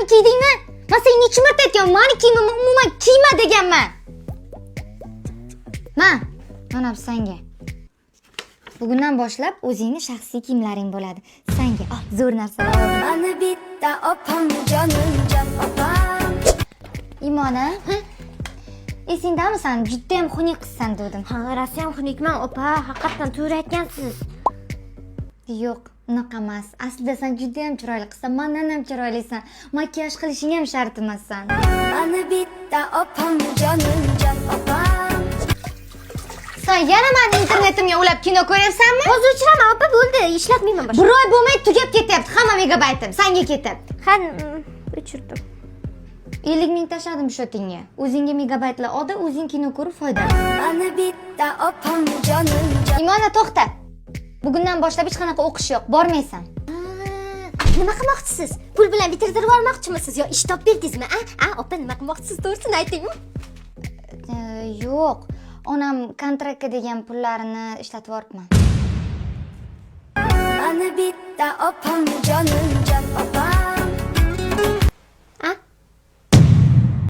Manimni kiydingmi? Men senga necha marta aytganman, meni kiyimimni umuman kiyma deganman. Mana bu senga. Bugundan boshlab o'zingni shaxsiy kiyimlaring bo'ladi. Senga zo'r narsalar oldim. Mani bitta opam jonimjon opam. Imona, esingdami sen juda ham xunuk qizsan dedim. Ha, rasam xunukman opa, haqiqatan to'g'ri aytgansiz. Yo'q, unaqa emas. Aslida sen juda ham chiroyli qizsan, mendan ham chiroylisan. Makiyaj qilishing ham shart emas sen. Mani bitta opam jonimjon opam. Sen yana meni internetimga ulab kino ko'ryapsanmi? Hozir o'chiraman opa, bo'ldi, ishlatmayman boshqa. Bir oy bo'lmay tugab ketyapti. Hamma megabaytim senga ketyapti. Ha, o'chirdim. 50 ming tashladim shotingga. O'zingga megabaytlar oldi, o'zing kino ko'rib foydalan. Mani bitta opam jonimjon. Imona to'xta. Bugundan boshlab hech qanaqa o'qish yo'q, bormaysan. Nima qilmoqchisiz? Pul bilan bitirtirib olmoqchimisiz yo ish topib berdingizmi? Opa, nima qilmoqchisiz? To'g'risini aytingmi? Yo'q. Onam kontraktga degan pullarini ishlatib yuboribman. Mani bitta opam jonimjon.